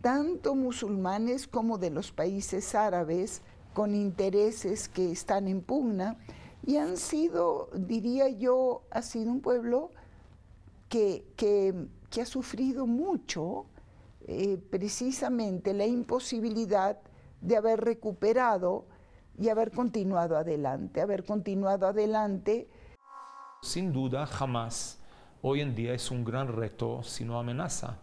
tanto musulmanes como de los países árabes, con intereses que están en pugna, y han sido, diría yo, ha sido un pueblo que ha sufrido mucho, precisamente la imposibilidad de haber recuperado y haber continuado adelante, Sin duda, Hamas hoy en día es un gran reto, si no amenaza,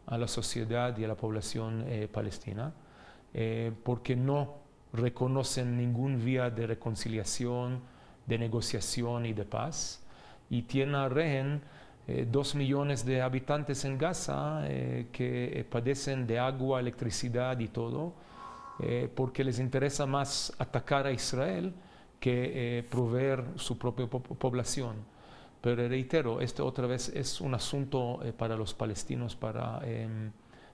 a la sociedad y a la población palestina, porque no reconocen ningún vía de reconciliación, de negociación y de paz, y tiene a rehén 2 millones de habitantes en Gaza que padecen de agua, electricidad y todo, porque les interesa más atacar a Israel que proveer su propia población. Pero reitero, esto otra vez es un asunto para los palestinos para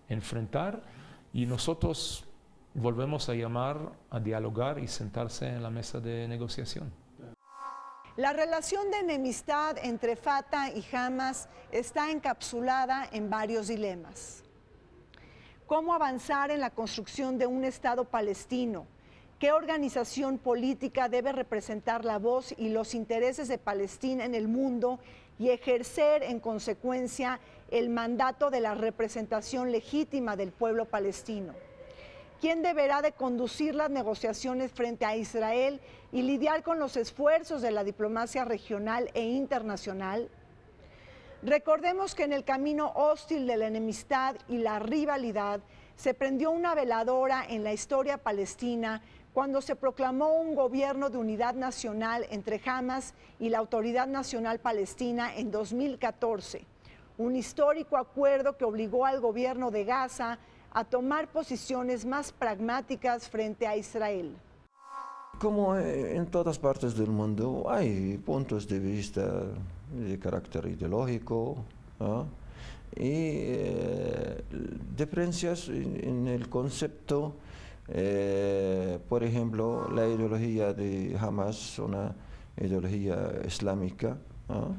enfrentar, y nosotros volvemos a llamar a dialogar y sentarse en la mesa de negociación. La relación de enemistad entre Fatah y Hamas está encapsulada en varios dilemas. cómo avanzar en la construcción de un Estado palestino, qué organización política debe representar la voz y los intereses de Palestina en el mundo y ejercer en consecuencia el mandato de la representación legítima del pueblo palestino. ¿Quién deberá de conducir las negociaciones frente a Israel y lidiar con los esfuerzos de la diplomacia regional e internacional? Recordemos que en el camino hostil de la enemistad y la rivalidad se prendió una veladora en la historia palestina cuando se proclamó un gobierno de unidad nacional entre Hamas y la Autoridad Nacional Palestina en 2014, un histórico acuerdo que obligó al gobierno de Gaza a tomar posiciones más pragmáticas frente a Israel. Como en todas partes del mundo hay puntos de vista de carácter ideológico, ¿no? Y diferencias en el concepto. Por ejemplo, la ideología de Hamas, una ideología islámica, ¿no?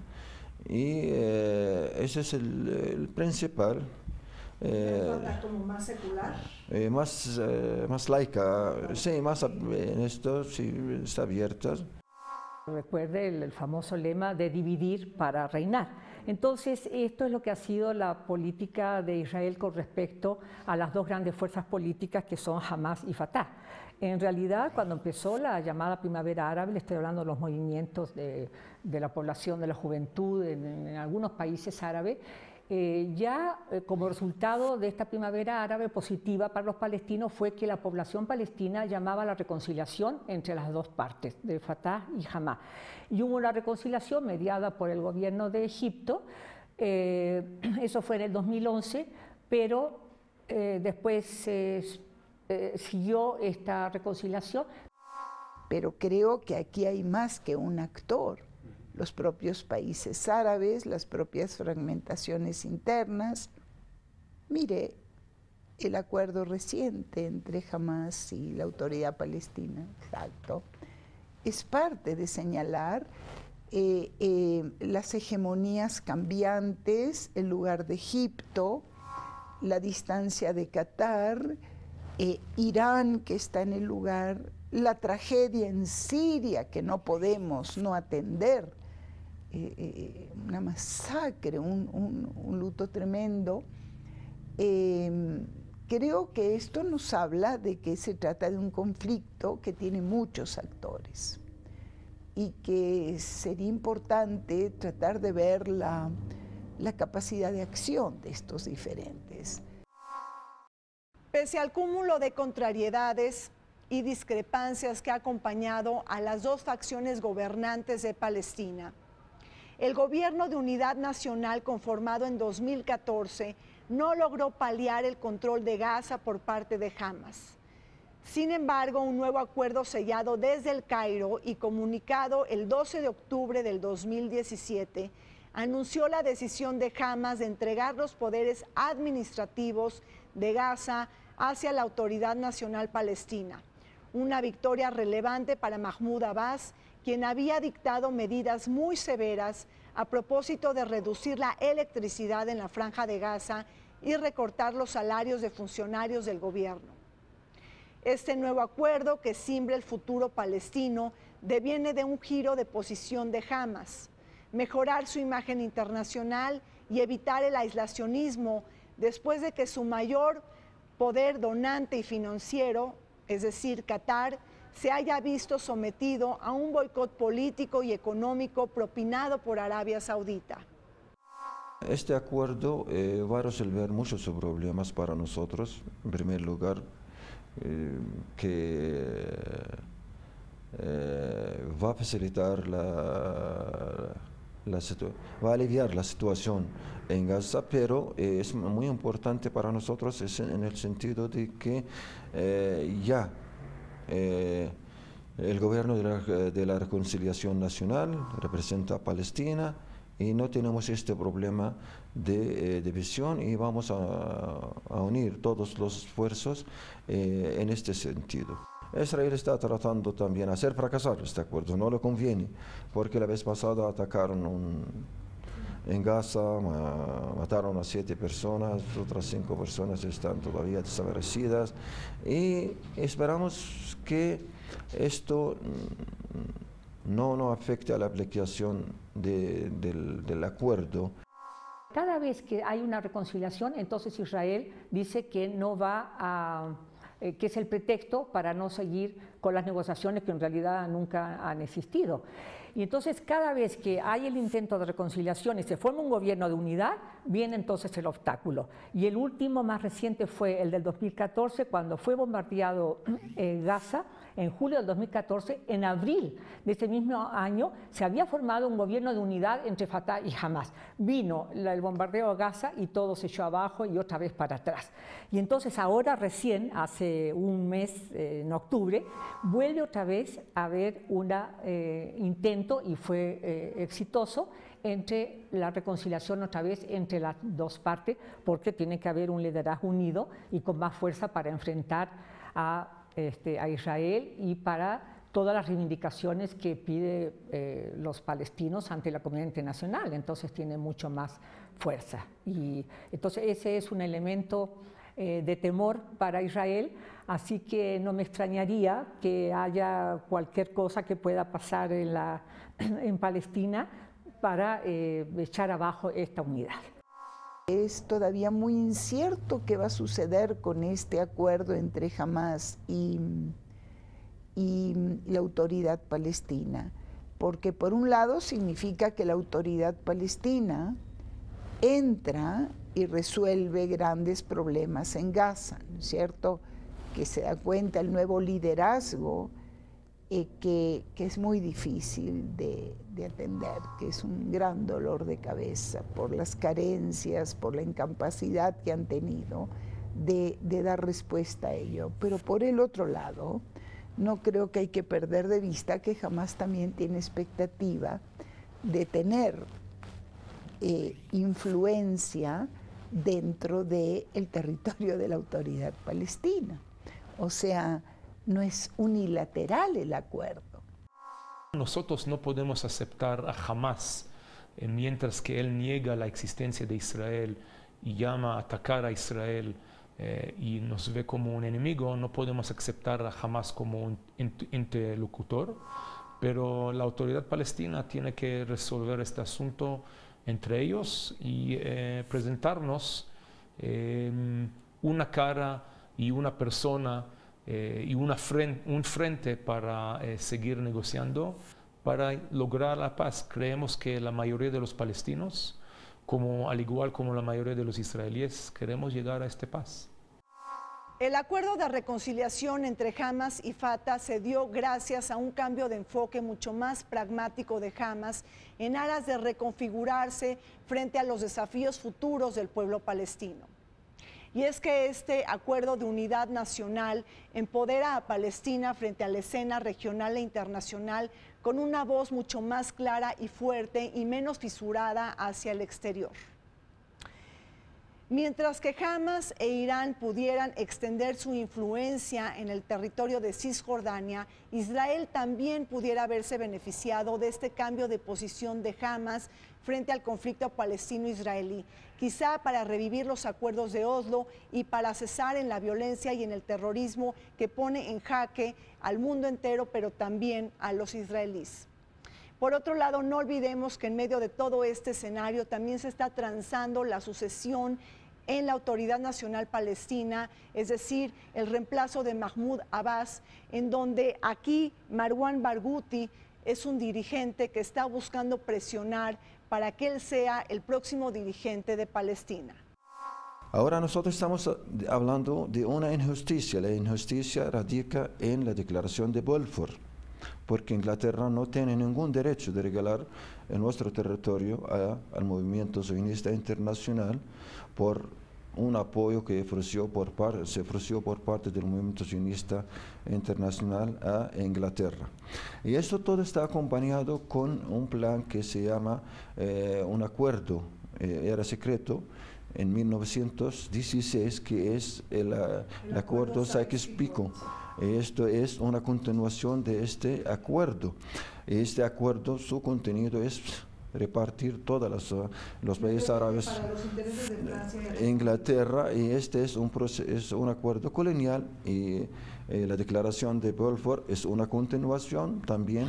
Y ese es el principal. ¿Como más secular? Más laica, sí, más en esto, sí, está abierta. Recuerde el famoso lema de dividir para reinar. Entonces, esto es lo que ha sido la política de Israel con respecto a las dos grandes fuerzas políticas que son Hamas y Fatah. En realidad, cuando empezó la llamada Primavera Árabe, le estoy hablando de los movimientos de la población, de la juventud en algunos países árabes, como resultado de esta primavera árabe positiva para los palestinos fue que la población palestina llamaba a la reconciliación entre las dos partes, de Fatah y Hamas. Y hubo una reconciliación mediada por el gobierno de Egipto, eso fue en el 2011, pero después siguió esta reconciliación. Pero creo que aquí hay más que un actor. Los propios países árabes, las propias fragmentaciones internas. Mire, el acuerdo reciente entre Hamas y la Autoridad Palestina, exacto, es parte de señalar las hegemonías cambiantes, el lugar de Egipto, la distancia de Qatar, Irán, que está en el lugar, la tragedia en Siria, que no podemos no atender, una masacre, un luto tremendo. Creo que esto nos habla de que se trata de un conflicto que tiene muchos actores y que sería importante tratar de ver la capacidad de acción de estos diferentes. Pese al cúmulo de contrariedades y discrepancias que ha acompañado a las dos facciones gobernantes de Palestina, el gobierno de unidad nacional conformado en 2014 no logró paliar el control de Gaza por parte de Hamas. Sin embargo, un nuevo acuerdo sellado desde el Cairo y comunicado el 12 de octubre del 2017 anunció la decisión de Hamas de entregar los poderes administrativos de Gaza hacia la Autoridad Nacional Palestina. Una victoria relevante para Mahmoud Abbas, quien había dictado medidas muy severas a propósito de reducir la electricidad en la Franja de Gaza y recortar los salarios de funcionarios del gobierno. Este nuevo acuerdo, que simbra el futuro palestino, deviene de un giro de posición de Hamas, mejorar su imagen internacional y evitar el aislacionismo después de que su mayor poder donante y financiero, es decir, Qatar, se haya visto sometido a un boicot político y económico propinado por Arabia Saudita. Este acuerdo va a resolver muchos problemas para nosotros. En primer lugar, que va a facilitar va a aliviar la situación en Gaza, pero es muy importante para nosotros en el sentido de que el gobierno de la reconciliación nacional representa a Palestina y no tenemos este problema de división y vamos a unir todos los esfuerzos en este sentido. Israel está tratando también de hacer fracasar este acuerdo, no le conviene, porque la vez pasada atacaron en Gaza, mataron a 7 personas, otras 5 personas están todavía desaparecidas y esperamos que esto no afecte a la aplicación del acuerdo. Cada vez que hay una reconciliación, entonces Israel dice que no va a, que es el pretexto para no seguir con las negociaciones que en realidad nunca han existido. Y entonces cada vez que hay el intento de reconciliación y se forma un gobierno de unidad, viene entonces el obstáculo. Y el último más reciente fue el del 2014, cuando fue bombardeado Gaza. En julio del 2014, en abril de ese mismo año, se había formado un gobierno de unidad entre Fatah y Hamas. Vino el bombardeo a Gaza y todo se echó abajo y otra vez para atrás. Y entonces ahora recién, hace un mes, en octubre, vuelve otra vez a haber un intento y fue exitoso entre la reconciliación otra vez entre las dos partes, porque tiene que haber un liderazgo unido y con más fuerza para enfrentar a Israel y para todas las reivindicaciones que pide los palestinos ante la comunidad internacional. Entonces tiene mucho más fuerza. Y entonces ese es un elemento de temor para Israel, así que no me extrañaría que haya cualquier cosa que pueda pasar en Palestina para echar abajo esta unidad. Es todavía muy incierto qué va a suceder con este acuerdo entre Hamas y la autoridad palestina, porque por un lado significa que la autoridad palestina entra y resuelve grandes problemas en Gaza, ¿no es cierto? Que se da cuenta el nuevo liderazgo que es muy difícil de atender, que es un gran dolor de cabeza por las carencias, por la incapacidad que han tenido de dar respuesta a ello. Pero por el otro lado, no creo que hay que perder de vista que Hamas también tiene expectativa de tener influencia dentro del territorio de la autoridad palestina. O sea, no es unilateral el acuerdo. Nosotros no podemos aceptar a Hamas mientras que él niega la existencia de Israel y llama a atacar a Israel y nos ve como un enemigo. No podemos aceptar a Hamas como un interlocutor, pero la autoridad palestina tiene que resolver este asunto entre ellos y presentarnos una cara y una persona y un frente para seguir negociando, para lograr la paz. Creemos que la mayoría de los palestinos, al igual como la mayoría de los israelíes, queremos llegar a esta paz. El acuerdo de reconciliación entre Hamas y Fatah se dio gracias a un cambio de enfoque mucho más pragmático de Hamas en aras de reconfigurarse frente a los desafíos futuros del pueblo palestino. Y es que este acuerdo de unidad nacional empodera a Palestina frente a la escena regional e internacional con una voz mucho más clara y fuerte y menos fisurada hacia el exterior. Mientras que Hamas e Irán pudieran extender su influencia en el territorio de Cisjordania, Israel también pudiera haberse beneficiado de este cambio de posición de Hamas frente al conflicto palestino-israelí, quizá para revivir los acuerdos de Oslo y para cesar en la violencia y en el terrorismo que pone en jaque al mundo entero, pero también a los israelíes. Por otro lado, no olvidemos que en medio de todo este escenario también se está transando la sucesión en la Autoridad Nacional Palestina, es decir, el reemplazo de Mahmoud Abbas, en donde aquí Marwan Barghouti es un dirigente que está buscando presionar para que él sea el próximo dirigente de Palestina. Ahora nosotros estamos hablando de una injusticia. La injusticia radica en la Declaración de Balfour, porque Inglaterra no tiene ningún derecho de regalar en nuestro territorio al movimiento sionista internacional por un apoyo que se ofreció por parte del movimiento sionista internacional a Inglaterra. Y esto todo está acompañado con un plan que se llama un acuerdo, era secreto, en 1916, que es el acuerdo Sykes-Picot. Esto es una continuación de este acuerdo. Este acuerdo, su contenido es repartir todos los países árabes, para los intereses de Francia y Inglaterra, y este es un acuerdo colonial, y la declaración de Balfour es una continuación también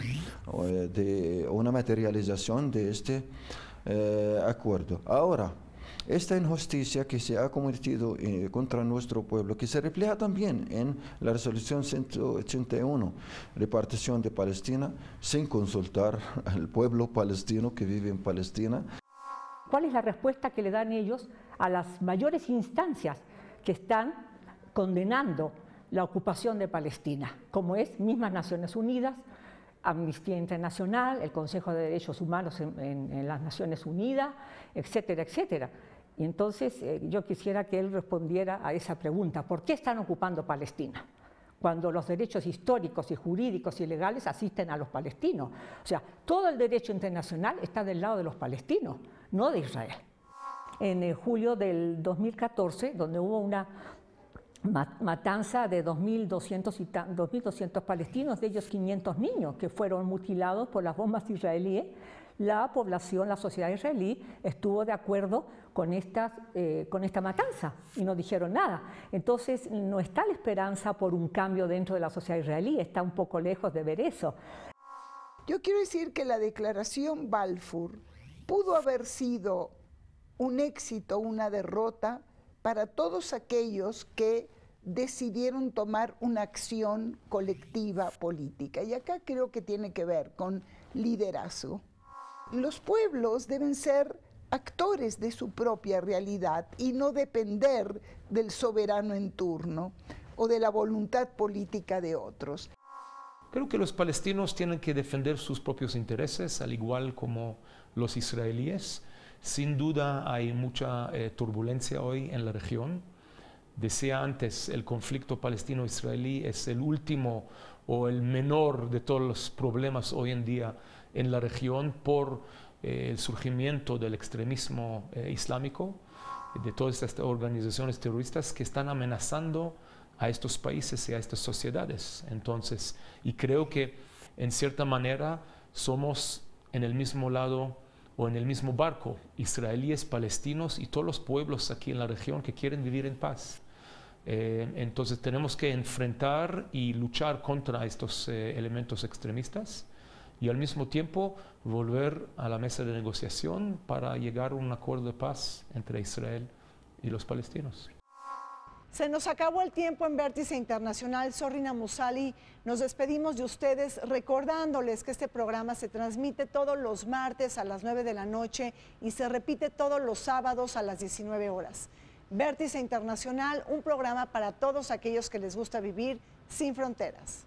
de una materialización de este acuerdo. Ahora, esta injusticia que se ha cometido contra nuestro pueblo, que se refleja también en la resolución 181, repartición de Palestina, sin consultar al pueblo palestino que vive en Palestina. ¿Cuál es la respuesta que le dan ellos a las mayores instancias que están condenando la ocupación de Palestina, como es mismas Naciones Unidas, Amnistía Internacional, el Consejo de Derechos Humanos en las Naciones Unidas, etcétera, etcétera? Y entonces yo quisiera que él respondiera a esa pregunta: ¿por qué están ocupando Palestina? Cuando los derechos históricos y jurídicos y legales asisten a los palestinos. O sea, todo el derecho internacional está del lado de los palestinos, no de Israel. En julio del 2014, donde hubo una matanza de 2.200 palestinos, de ellos 500 niños que fueron mutilados por las bombas israelíes, la población, la sociedad israelí estuvo de acuerdo con esta matanza y no dijeron nada. Entonces no está la esperanza por un cambio dentro de la sociedad israelí, está un poco lejos de ver eso. Yo quiero decir que la declaración Balfour pudo haber sido un éxito, una derrota para todos aquellos que decidieron tomar una acción colectiva política. Y acá creo que tiene que ver con liderazgo. Los pueblos deben ser actores de su propia realidad y no depender del soberano en turno o de la voluntad política de otros. Creo que los palestinos tienen que defender sus propios intereses, al igual como los israelíes. Sin duda hay mucha turbulencia hoy en la región. Decía antes, el conflicto palestino-israelí es el último o el menor de todos los problemas hoy en día en la región por el surgimiento del extremismo islámico, de todas estas organizaciones terroristas que están amenazando a estos países y a estas sociedades. Entonces, y creo que en cierta manera somos en el mismo lado o en el mismo barco, israelíes, palestinos y todos los pueblos aquí en la región que quieren vivir en paz. Entonces tenemos que enfrentar y luchar contra estos elementos extremistas y al mismo tiempo volver a la mesa de negociación para llegar a un acuerdo de paz entre Israel y los palestinos. Se nos acabó el tiempo en Vértice Internacional. Soy Rina Musali. Nos despedimos de ustedes recordándoles que este programa se transmite todos los martes a las 9 de la noche y se repite todos los sábados a las 19 horas. Vértice Internacional, un programa para todos aquellos que les gusta vivir sin fronteras.